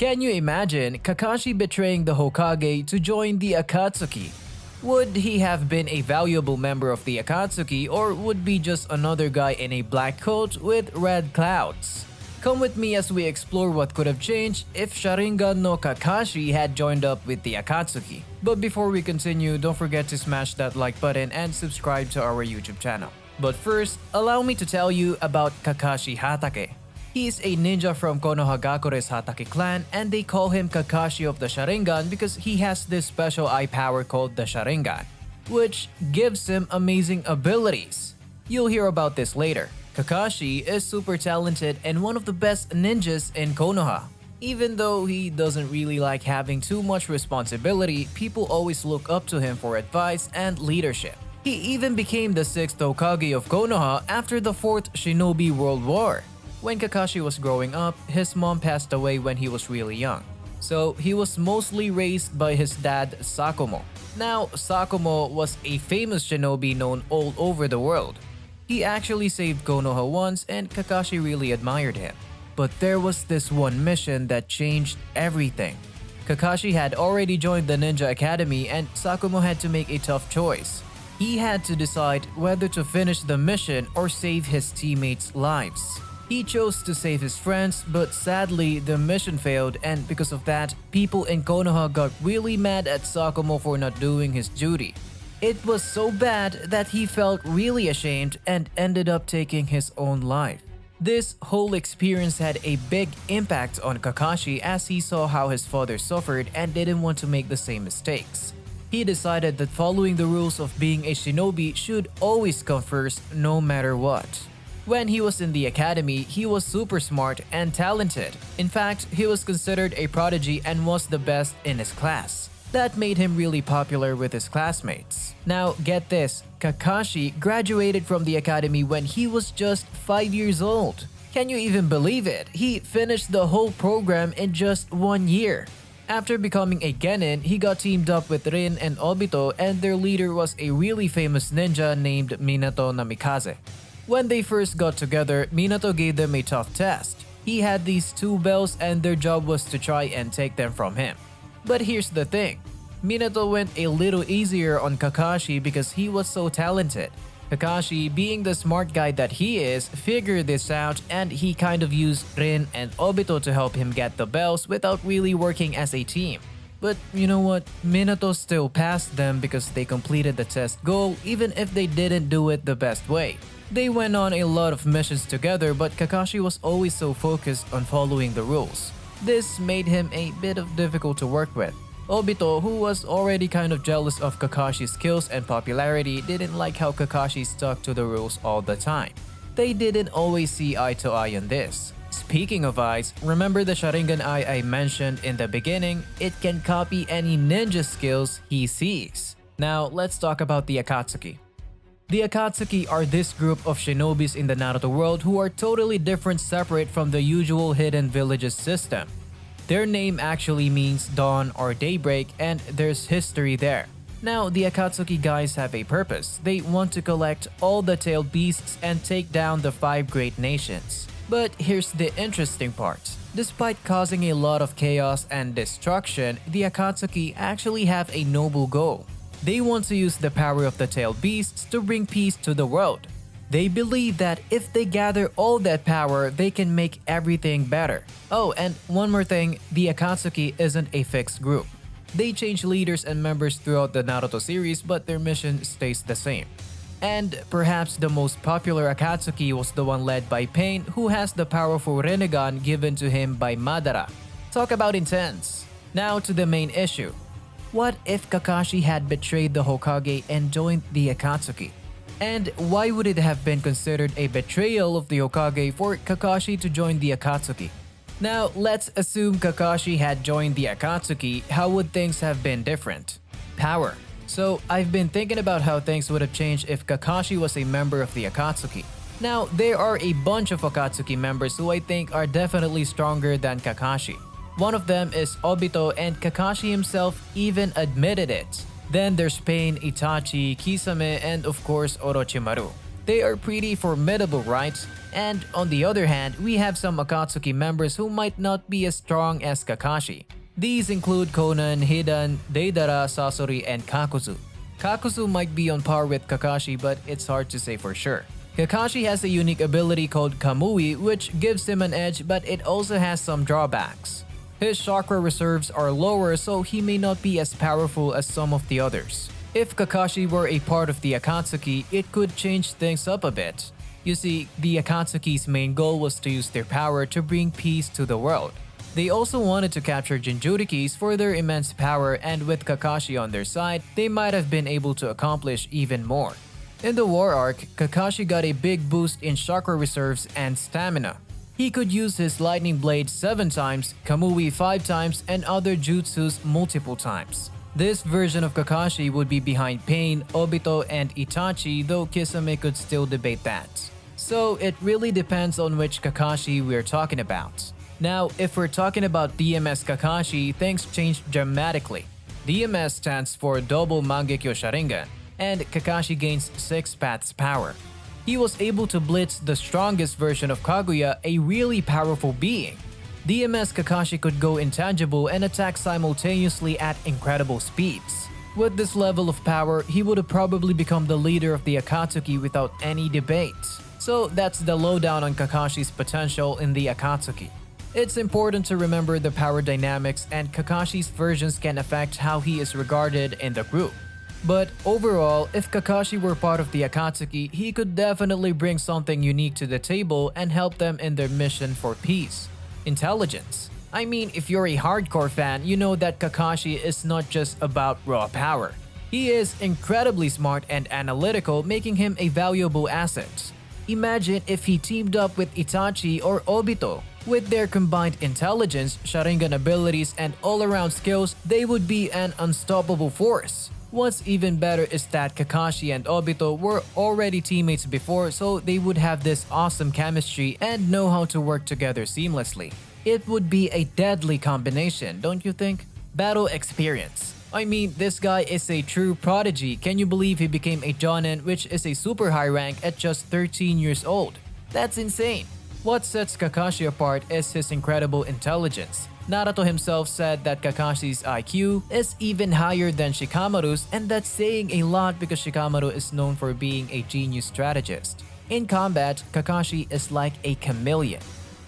Can you imagine Kakashi betraying the Hokage to join the Akatsuki? Would he have been a valuable member of the Akatsuki, or would be just another guy in a black coat with red clouds? Come with me as we explore what could have changed if Sharingan no Kakashi had joined up with the Akatsuki. But before we continue, don't forget to smash that like button and subscribe to our YouTube channel. But first, allow me to tell you about Kakashi Hatake. He is a ninja from Konohagakure's Hatake clan, and they call him Kakashi of the Sharingan because he has this special eye power called the Sharingan, which gives him amazing abilities. You'll hear about this later. Kakashi is super talented and one of the best ninjas in Konoha. Even though he doesn't really like having too much responsibility, people always look up to him for advice and leadership. He even became the Sixth Hokage of Konoha after the Fourth Shinobi World War. When Kakashi was growing up, his mom passed away when he was really young. So he was mostly raised by his dad Sakumo. Now, Sakumo was a famous shinobi known all over the world. He actually saved Konoha once and Kakashi really admired him. But there was this one mission that changed everything. Kakashi had already joined the Ninja Academy and Sakumo had to make a tough choice. He had to decide whether to finish the mission or save his teammates' lives. He chose to save his friends, but sadly the mission failed, and because of that, people in Konoha got really mad at Sakumo for not doing his duty. It was so bad that he felt really ashamed and ended up taking his own life. This whole experience had a big impact on Kakashi as he saw how his father suffered and didn't want to make the same mistakes. He decided that following the rules of being a shinobi should always come first no matter what. When he was in the academy, he was super smart and talented. In fact, he was considered a prodigy and was the best in his class. That made him really popular with his classmates. Now, get this, Kakashi graduated from the academy when he was just 5 years old. Can you even believe it? He finished the whole program in just 1 year. After becoming a genin, he got teamed up with Rin and Obito, and their leader was a really famous ninja named Minato Namikaze. When they first got together, Minato gave them a tough test. He had these two bells and their job was to try and take them from him. But here's the thing, Minato went a little easier on Kakashi because he was so talented. Kakashi, being the smart guy that he is, figured this out and he kind of used Rin and Obito to help him get the bells without really working as a team. But you know what, Minato still passed them because they completed the test goal even if they didn't do it the best way. They went on a lot of missions together, but Kakashi was always so focused on following the rules. This made him a bit of difficult to work with. Obito, who was already kind of jealous of Kakashi's skills and popularity, didn't like how Kakashi stuck to the rules all the time. They didn't always see eye to eye on this. Speaking of eyes, remember the Sharingan eye I mentioned in the beginning? It can copy any ninja skills he sees. Now, let's talk about the Akatsuki. The Akatsuki are this group of shinobis in the Naruto world who are totally different, separate from the usual hidden villages system. Their name actually means dawn or daybreak, and there's history there. Now, the Akatsuki guys have a purpose. They want to collect all the tailed beasts and take down the 5 great nations. But here's the interesting part. Despite causing a lot of chaos and destruction, the Akatsuki actually have a noble goal. They want to use the power of the tailed beasts to bring peace to the world. They believe that if they gather all that power, they can make everything better. Oh, and one more thing, the Akatsuki isn't a fixed group. They change leaders and members throughout the Naruto series, but their mission stays the same. And perhaps the most popular Akatsuki was the one led by Pain, who has the powerful Rinnegan given to him by Madara. Talk about intense. Now to the main issue. What if Kakashi had betrayed the Hokage and joined the Akatsuki? And why would it have been considered a betrayal of the Hokage for Kakashi to join the Akatsuki? Now, let's assume Kakashi had joined the Akatsuki. How would things have been different? Power. So, I've been thinking about how things would have changed if Kakashi was a member of the Akatsuki. Now, there are a bunch of Akatsuki members who I think are definitely stronger than Kakashi. One of them is Obito, and Kakashi himself even admitted it. Then there's Pain, Itachi, Kisame, and of course Orochimaru. They are pretty formidable, right? And on the other hand, we have some Akatsuki members who might not be as strong as Kakashi. These include Konan, Hidan, Deidara, Sasori, and Kakuzu. Kakuzu might be on par with Kakashi, but it's hard to say for sure. Kakashi has a unique ability called Kamui, which gives him an edge, but it also has some drawbacks. His chakra reserves are lower, so he may not be as powerful as some of the others. If Kakashi were a part of the Akatsuki, it could change things up a bit. You see, the Akatsuki's main goal was to use their power to bring peace to the world. They also wanted to capture Jinchurikis for their immense power, and with Kakashi on their side, they might have been able to accomplish even more. In the war arc, Kakashi got a big boost in chakra reserves and stamina. He could use his lightning blade 7 times, Kamui 5 times, and other jutsus multiple times. This version of Kakashi would be behind Pain, Obito, and Itachi, though Kisame could still debate that. So it really depends on which Kakashi we're talking about. Now, if we're talking about DMS Kakashi, things changed dramatically. DMS stands for Double Mangekyo Sharingan, and Kakashi gains 6 paths power. He was able to blitz the strongest version of Kaguya, a really powerful being. DMS Kakashi could go intangible and attack simultaneously at incredible speeds. With this level of power, he would have probably become the leader of the Akatsuki without any debate. So that's the lowdown on Kakashi's potential in the Akatsuki. It's important to remember the power dynamics, and Kakashi's versions can affect how he is regarded in the group. But overall, if Kakashi were part of the Akatsuki, he could definitely bring something unique to the table and help them in their mission for peace. Intelligence. I mean, if you're a hardcore fan, you know that Kakashi is not just about raw power. He is incredibly smart and analytical, making him a valuable asset. Imagine if he teamed up with Itachi or Obito. With their combined intelligence, Sharingan abilities, and all-around skills, they would be an unstoppable force. What's even better is that Kakashi and Obito were already teammates before, so they would have this awesome chemistry and know how to work together seamlessly. It would be a deadly combination, don't you think? Battle experience. I mean, this guy is a true prodigy. Can you believe he became a Jonin, which is a super high rank, at just 13 years old? That's insane. What sets Kakashi apart is his incredible intelligence. Naruto himself said that Kakashi's IQ is even higher than Shikamaru's, and that's saying a lot because Shikamaru is known for being a genius strategist. In combat, Kakashi is like a chameleon.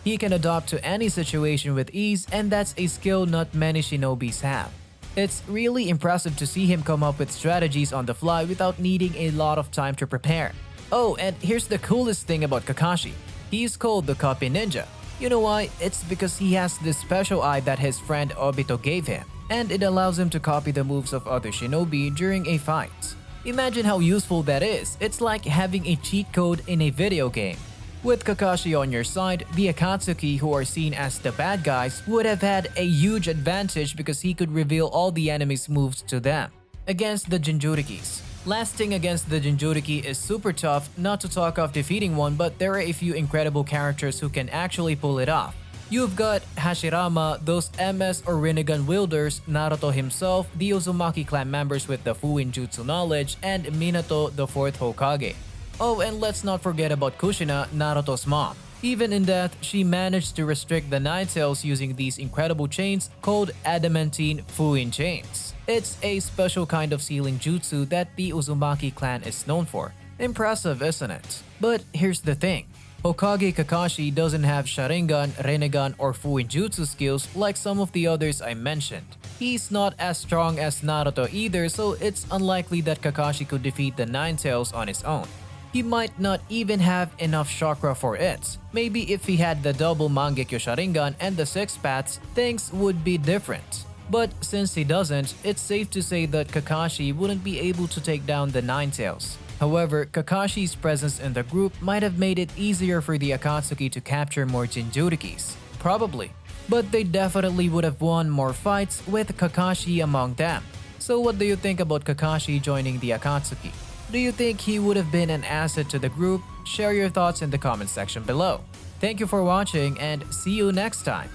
He can adapt to any situation with ease, and that's a skill not many shinobis have. It's really impressive to see him come up with strategies on the fly without needing a lot of time to prepare. Oh, and here's the coolest thing about Kakashi. He's called the Copy Ninja. You know why? It's because he has this special eye that his friend Obito gave him, and it allows him to copy the moves of other shinobi during a fight. Imagine how useful that is. It's like having a cheat code in a video game. With Kakashi on your side, the Akatsuki, who are seen as the bad guys, would have had a huge advantage because he could reveal all the enemy's moves to them. Against the Jinchurikis. Lasting against the Jinchuriki is super tough, not to talk of defeating one, but there are a few incredible characters who can actually pull it off. You've got Hashirama, those MS or Rinnegan wielders, Naruto himself, the Uzumaki clan members with the Fuin Jutsu knowledge, and Minato, the Fourth Hokage. Oh, and let's not forget about Kushina, Naruto's mom. Even in death, she managed to restrict the Nine Tails using these incredible chains called adamantine Fuin chains. It's a special kind of sealing jutsu that the Uzumaki clan is known for. Impressive, isn't it? But here's the thing. Hokage Kakashi doesn't have Sharingan, Rinnegan, or Fuin jutsu skills like some of the others I mentioned. He's not as strong as Naruto either, so it's unlikely that Kakashi could defeat the Nine Tails on his own. He might not even have enough chakra for it. Maybe if he had the double Mangekyo Sharingan and the 6 paths, things would be different. But since he doesn't, it's safe to say that Kakashi wouldn't be able to take down the Nine Tails. However, Kakashi's presence in the group might have made it easier for the Akatsuki to capture more Jinchurikis. Probably. But they definitely would have won more fights with Kakashi among them. So what do you think about Kakashi joining the Akatsuki? Do you think he would have been an asset to the group? Share your thoughts in the comment section below. Thank you for watching and see you next time.